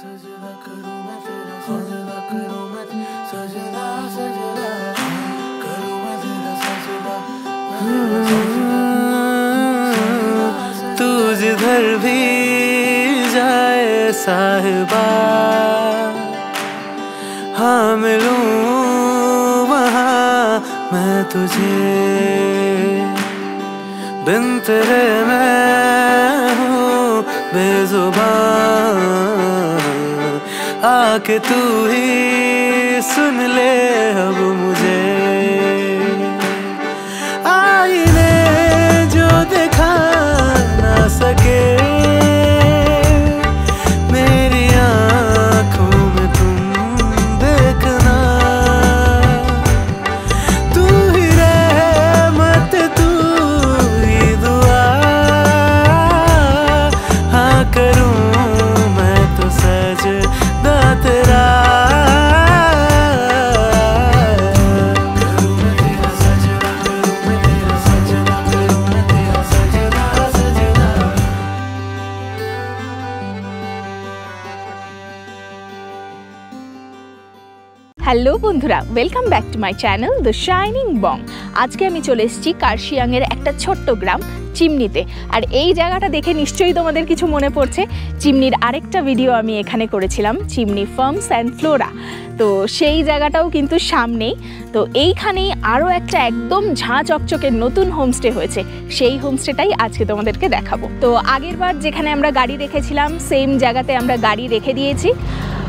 सजदा करूं मैं तेरा सजदा करूं मैं सजदा सजदा करूं मैं तेरा सजदा तू जिधर भी जाए साहिबा हाँ मिलूं वहाँ मैं तुझे बिन तेरे मैं हूँ बेजुबान आके तू ही सुन ले अब मुझे आईने जो दिखा ना सके मेरी आँखों में तुम देखना तू ही रहमत तू ही दुआ हाँ करूँ मैं तो सजदा तेरा হ্যালো বন্ধুরা, welcome back to my channel the shining Bong. আজকে আমি চলে এসেছি কার্শিয়াংয়ের একটা ছোট্ট গ্রাম চিমনিতে। আর এই জায়গাটা দেখে নিশ্চয়ই তোমাদের কিছু মনে পড়ছে, চিমনির আরেকটা ভিডিও আমি এখানে করেছিলাম, চিমনি ফার্মস অ্যান্ড ফ্লোরা। তো সেই জায়গাটাও কিন্তু সামনেই। তো এইখানেই আরও একটা একদম ঝাঁ চকচকের নতুন হোমস্টে হয়েছে, সেই হোমস্টেটাই আজকে তোমাদেরকে দেখাবো। তো আগের বার যেখানে আমরা গাড়ি রেখেছিলাম সেম জায়গাতে আমরা গাড়ি রেখে দিয়েছি।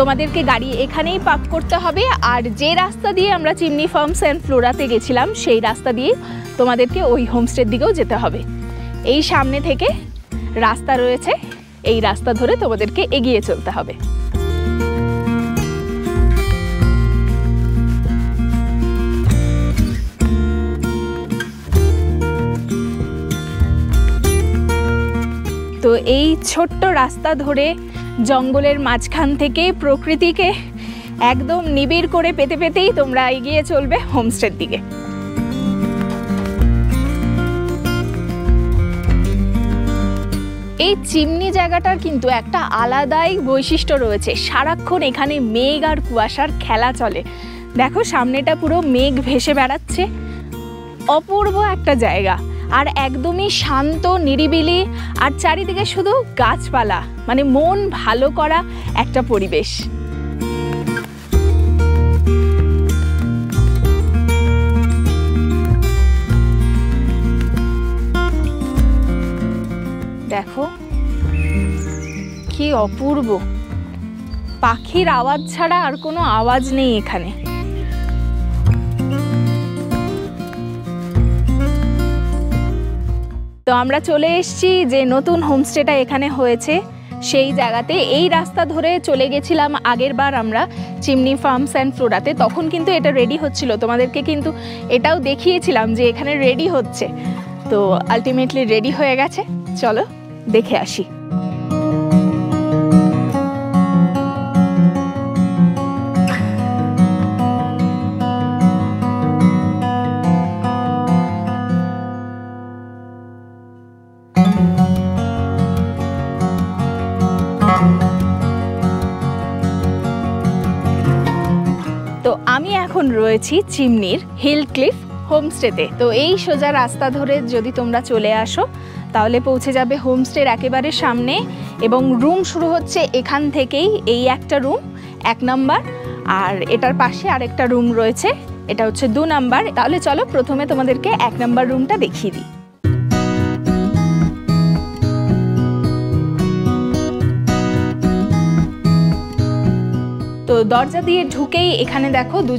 তোমাদেরকে গাড়ি এখানেই পার্ক করতে হবে, আর যে রাস্তা দিয়ে আমরা চিমনি ফার্মস অ্যান্ড ফ্লোরাতে গেছিলাম সেই রাস্তা দিয়ে তোমাদেরকে ওই হোমস্টের দিকেও যেতে হবে। এই সামনে থেকে রাস্তা রয়েছে, এই রাস্তা ধরে তোমাদেরকে এগিয়ে চলতে হবে। তো এই ছোট্ট রাস্তা ধরে জঙ্গলের মাঝখান থেকে প্রকৃতিকে একদম নিবিড় করে পেতে পেতেই তোমরা এগিয়ে চলবে হোমস্টের দিকে। এই চিমনি জায়গাটার কিন্তু একটা আলাদাই বৈশিষ্ট্য রয়েছে, সারাক্ষণ এখানে মেঘ আর কুয়াশার খেলা চলে। দেখো সামনেটা পুরো মেঘ ভেসে বেড়াচ্ছে, অপূর্ব একটা জায়গা। আর একদমই শান্ত নিরিবিলি, আর চারিদিকে শুধু গাছপালা, মানে মন ভালো করা একটা পরিবেশ। দেখো কি অপূর্ব, পাখির আওয়াজ ছাড়া আর কোনো আওয়াজ নেই এখানে। তো আমরা চলে এসেছি যে নতুন হোমস্টেটা এখানে হয়েছে সেই জায়গাতে। এই রাস্তা ধরে চলে গেছিলাম আগের বার আমরা চিমনি ফার্মস অ্যান্ড ফ্লোরাতে, তখন কিন্তু এটা রেডি হচ্ছিল, তোমাদেরকে কিন্তু এটাও দেখিয়েছিলাম যে এখানে রেডি হচ্ছে। তো আলটিমেটলি রেডি হয়ে গেছে, চলো দেখে আসি। তো আমি এখন রয়েছি চিমনির হিল ক্লিফ হোমস্টেতে। তো এই সোজা রাস্তা ধরে যদি তোমরা চলে আসো তাহলে পৌঁছে যাবে হোমস্টের একেবারে সামনে, এবং রুম শুরু হচ্ছে এখান থেকেই। এই একটা রুম 1 নাম্বার, আর এটার পাশে আরেকটা রুম রয়েছে, এটা হচ্ছে 2 নাম্বার। তাহলে চলো প্রথমে তোমাদেরকে 1 নাম্বার রুমটা দেখিয়ে দিই। তো দরজা দিয়ে ঢুকেই এখানে দেখো 2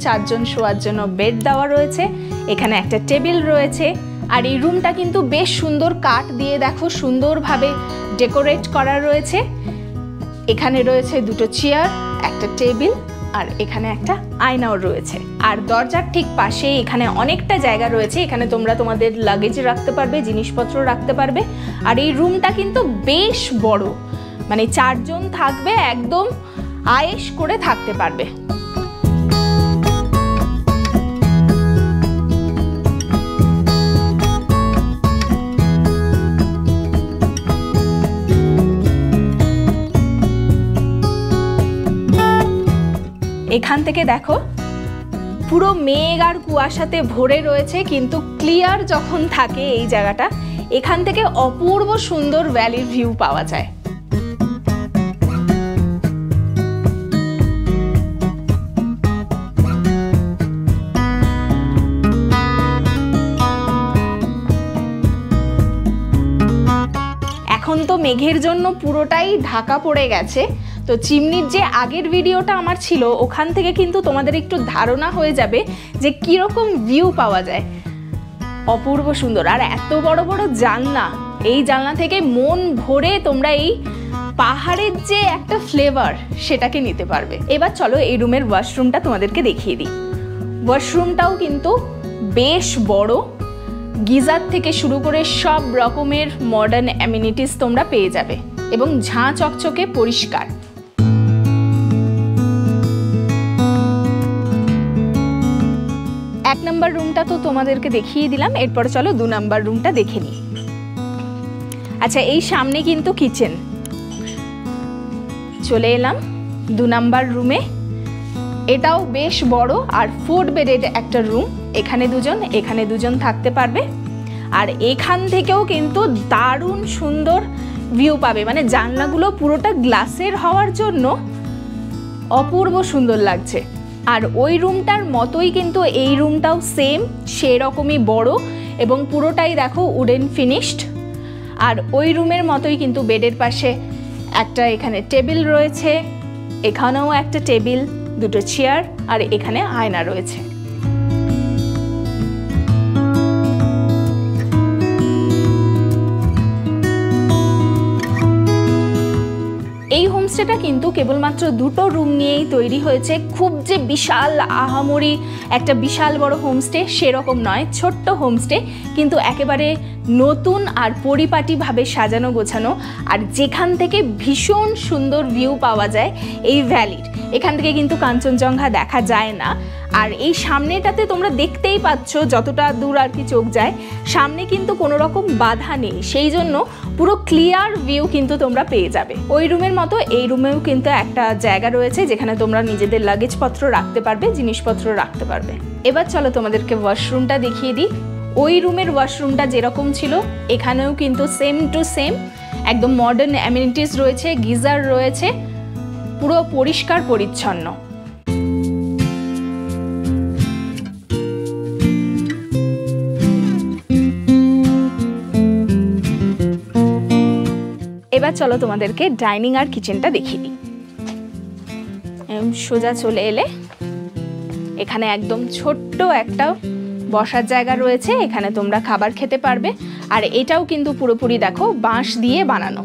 4 জন শোয়ার জন্য বেড দেওয়া রয়েছে, এখানে একটা টেবিল রয়েছে। আর এই রুমটা কিন্তু বেশ সুন্দর কাঠ দিয়ে দেখো সুন্দরভাবে ডেকোরেট করা রয়েছে। এখানে রয়েছে 2টো চেয়ার, একটা টেবিল, আর এখানে একটা আয়নাও রয়েছে। আর দরজার ঠিক পাশে এখানে অনেকটা জায়গা রয়েছে, এখানে তোমরা তোমাদের লাগেজ রাখতে পারবে, জিনিসপত্র রাখতে পারবে। আর এই রুমটা কিন্তু বেশ বড়, মানে 4 জন থাকবে, একদম আয়েশ করে থাকতে পারবে। এখান থেকে দেখো পুরো মেঘ আর কুয়াশাতে ভরে রয়েছে, কিন্তু ক্লিয়ার যখন থাকে এই জায়গাটা, এখান থেকে অপূর্ব সুন্দর ভ্যালির ভিউ পাওয়া যায়। এখন তো মেঘের জন্য পুরোটাই ঢাকা পড়ে গেছে, তো চিমনির যে আগের ভিডিওটা আমার ছিল ওখান থেকে কিন্তু তোমাদের একটু ধারণা হয়ে যাবে যে কীরকম ভিউ পাওয়া যায়। অপূর্ব সুন্দর, আর এত বড় বড় জানলা, এই জানলা থেকে মন ভরে তোমরা এই পাহাড়ের যে একটা ফ্লেভার সেটাকে নিতে পারবে। এবার চলো এই রুমের ওয়াশরুমটা তোমাদেরকে দেখিয়ে দিই। ওয়াশরুমটাও কিন্তু বেশ বড়, গিজার থেকে শুরু করে সব রকমের মডার্ন অ্যামিনিটিস তোমরা পেয়ে যাবে এবং ঝাঁ চকচকে পরিষ্কার। এক নম্বর রুমটা তো তোমাদেরকে দেখিয়ে দিলাম, এরপর চলো 2 নম্বর রুমটা দেখে নিই। আচ্ছা, এই সামনে কিন্তু কিচেন। চলে এলাম 2 নম্বর রুমে। এটাও বেশ বড় আর 4 বেডেড একটা রুম। এখানে 2জন থাকতে পারবে। আর এখান থেকেও কিন্তু দারুণ সুন্দর ভিউ পাবে, মানে জানলাগুলো পুরোটা গ্লাসের হওয়ার জন্য অপূর্ব সুন্দর লাগছে। আর ওই রুমটার মতোই কিন্তু এই রুমটাও সেম সেরকমই বড় এবং পুরোটাই দেখো উডেন ফিনিশড। আর ওই রুমের মতোই কিন্তু বেডের পাশে একটা এখানে টেবিল রয়েছে, এখানেও একটা টেবিল, 2টো চেয়ার, আর এখানে আয়না রয়েছে। এই হোমস্টেটা কিন্তু কেবলমাত্র 2টো রুম নিয়েই তৈরি হয়েছে। খুব যে বিশাল আহামরি একটা বিশাল বড় হোমস্টে সেরকম নয়, ছোট্ট হোমস্টে, কিন্তু একেবারে নতুন আর পরিপাটিভাবে সাজানো গোছানো, আর যেখান থেকে ভীষণ সুন্দর ভিউ পাওয়া যায় এই ভ্যালির। এখান থেকে কিন্তু কাঞ্চনজঙ্ঘা দেখা যায় না, আর এই সামনেটাতে তোমরা দেখতেই পাচ্ছ যতটা দূর আর কি চোখ যায়, সামনে কিন্তু কোনো রকম বাধা নেই, সেই জন্য পুরো ক্লিয়ার ভিউ কিন্তু তোমরা পেয়ে যাবে। ওই রুমের মতো এই রুমেও কিন্তু একটা জায়গা রয়েছে যেখানে তোমরা নিজেদের লাগেজপত্র রাখতে পারবে, জিনিসপত্র রাখতে পারবে। এবার চলো তোমাদেরকে ওয়াশরুমটা দেখিয়ে দিই। ওই রুমের ওয়াশরুমটা যেরকম ছিল এখানেও কিন্তু সেম টু সেম একদম মডার্ন অ্যামিনিটিস রয়েছে, গিজার রয়েছে, পুরো পরিষ্কার পরিচ্ছন্ন। এবার চলো তোমাদেরকে ডাইনিং আর কিচেনটা দেখিয়ে দিই। সোজা চলে এলে এখানে একদম ছোট্ট একটা বসার জায়গা রয়েছে, এখানে তোমরা খাবার খেতে পারবে। আর এটাও কিন্তু পুরোপুরি দেখো বাঁশ দিয়ে বানানো,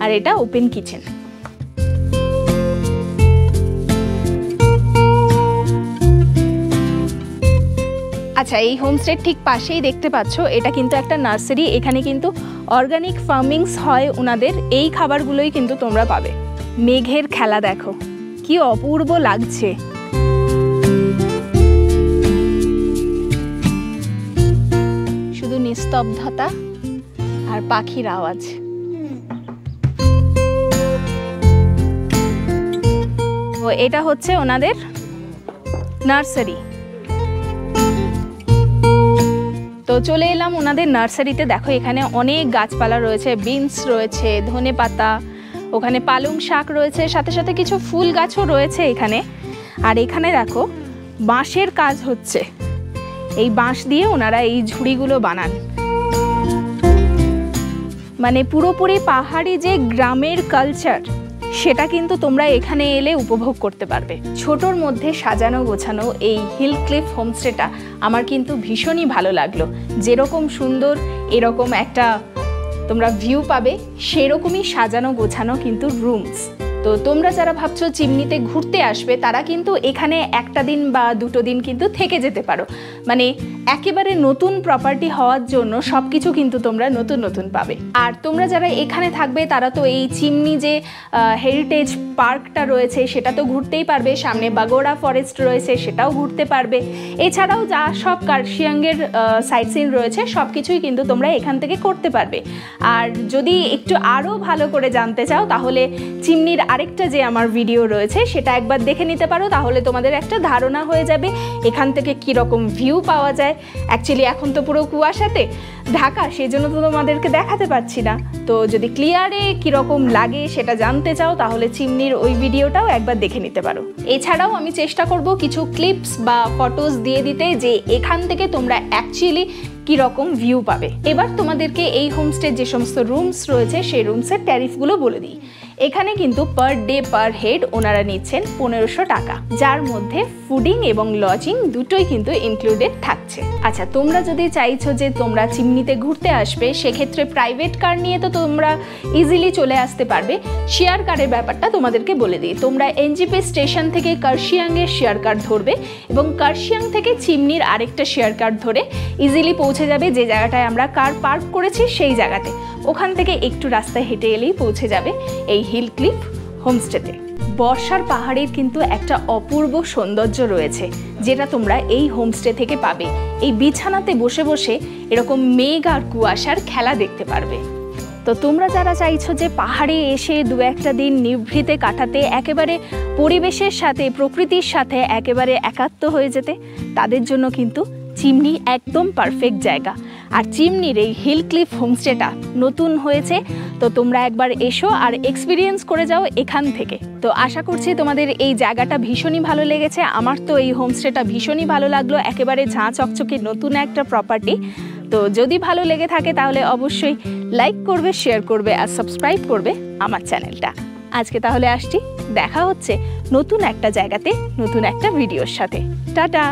আর এটা ওপেন কিচেন। আচ্ছা, এই হোমস্টের ঠিক পাশেই দেখতে পাচ্ছ এটা কিন্তু একটা নার্সারি। এখানে কিন্তু অর্গানিক ফার্মিংস হয় ওনাদের, এই খাবারগুলোই কিন্তু তোমরা পাবে। মেঘের খেলা দেখো কি অপূর্ব লাগছে। শুধু নিস্তব্ধতা আর পাখির আওয়াজ। তো এটা হচ্ছে ওনাদের নার্সারি। তো চলে এলাম ওনাদের নার্সারিতে। দেখো এখানে অনেক গাছপালা রয়েছে, বিনস রয়েছে, ধনেপাতা, ওখানে পালং শাক রয়েছে, সাথে সাথে কিছু ফুল গাছও রয়েছে এখানে। আর এখানে দেখো বাঁশের কাজ হচ্ছে, এই বাঁশ দিয়ে ওনারা এই ঝুড়িগুলো বানান। মানে পুরোপুরি পাহাড়ি যে গ্রামের কালচার সেটা কিন্তু তোমরা এখানে এলে উপভোগ করতে পারবে। ছোটোর মধ্যে সাজানো গোছানো এই হিল ক্লিফ হোমস্টেটা আমার কিন্তু ভীষণই ভালো লাগলো। যেরকম সুন্দর এরকম একটা তোমরা ভিউ পাবে, সেরকমই সাজানো গোছানো কিন্তু রুমস। তো তোমরা যারা ভাবছো চিমনিতে ঘুরতে আসবে তারা কিন্তু এখানে একটা দিন বা 2টো দিন কিন্তু থেকে যেতে পারো। মানে একেবারে নতুন প্রপার্টি হওয়ার জন্য সব কিছু কিন্তু তোমরা নতুন নতুন পাবে। আর তোমরা যারা এখানে থাকবে তারা তো এই চিমনি যে হেরিটেজ পার্কটা রয়েছে সেটা তো ঘুরতেই পারবে, সামনে বাগোড়া ফরেস্ট রয়েছে সেটাও ঘুরতে পারবে। এছাড়াও যা সব কার্শিয়াংয়ের সাইট সিন রয়েছে সব কিছুই কিন্তু তোমরা এখান থেকে করতে পারবে। আর যদি একটু আরও ভালো করে জানতে চাও তাহলে চিমনির আরেকটা যে আমার ভিডিও রয়েছে সেটা একবার দেখে নিতে পারো, তাহলে তোমাদের একটা ধারণা হয়ে যাবে এখান থেকে কীরকম ভিউ পাওয়া যায়। অ্যাকচুয়ালি এখন তো পুরো কুয়াশাতে ঢাকা, সেই জন্য তো তোমাদেরকে দেখাতে পারছি না। তো যদি ক্লিয়ারে কীরকম লাগে সেটা জানতে চাও তাহলে চিমনির ওই ভিডিওটাও একবার দেখে নিতে পারো। এছাড়াও আমি চেষ্টা করব কিছু ক্লিপস বা ফটোস দিয়ে দিতে যে এখান থেকে তোমরা অ্যাকচুয়ালি কীরকম ভিউ পাবে। এবার তোমাদেরকে এই হোমস্টের যে সমস্ত রুমস রয়েছে সেই রুমসের ট্যারিফগুলো বলে দিই। এখানে কিন্তু পার ডে পার হেড ওনারা নিচ্ছেন 1500 টাকা, যার মধ্যে ফুডিং এবং লজিং দুটোই কিন্তু ইনক্লুডেড থাকছে। আচ্ছা, তোমরা যদি চাইছো যে তোমরা চিমনিতে ঘুরতে আসবে, সেক্ষেত্রে প্রাইভেট কার নিয়ে তো তোমরা ইজিলি চলে আসতে পারবে। শেয়ার কারের ব্যাপারটা তোমাদেরকে বলে দিই। তোমরা এনজিপি স্টেশন থেকে কার্শিয়াংয়ের শেয়ার কার ধরবে এবং কার্শিয়াং থেকে চিমনির আরেকটা শেয়ার কার ধরে ইজিলি পৌঁছে যাবে যে জায়গাটায় আমরা কার পার্ক করেছি সেই জায়গাতে। ওখান থেকে একটু রাস্তায় হেঁটে এলেই পৌঁছে যাবে এই হিল ক্লিফ হোমস্টেতে। বর্ষার পাহাড়ের কিন্তু একটা অপূর্ব সৌন্দর্য রয়েছে যেটা তোমরা এই হোমস্টে থেকে পাবে। এই বিছানাতে বসে বসে এরকম মেঘ আর কুয়াশার খেলা দেখতে পারবে। তো তোমরা যারা চাইছো যে পাহাড়ে এসে দু একটা দিন নিভৃতে কাটাতে, একেবারে পরিবেশের সাথে প্রকৃতির সাথে একেবারে একাত্ম হয়ে যেতে, তাদের জন্য কিন্তু চিমনি একদম পারফেক্ট জায়গা। আর চিমনির এই হিল ক্লিফ হোমস্টেটা নতুন হয়েছে, তো তোমরা একবার এসো আর এক্সপিরিয়েন্স করে যাও এখান থেকে। তো আশা করছি তোমাদের এই জায়গাটা ভীষণই ভালো লেগেছে। আমার তো এই হোমস্টেটা ভীষণই ভালো লাগলো, একেবারে ঝাঁ চকচকে নতুন একটা প্রপার্টি। তো যদি ভালো লেগে থাকে তাহলে অবশ্যই লাইক করবে, শেয়ার করবে আর সাবস্ক্রাইব করবে আমার চ্যানেলটা। আজকে তাহলে আসছি, দেখা হচ্ছে নতুন একটা জায়গাতে নতুন একটা ভিডিওর সাথে। টাটা।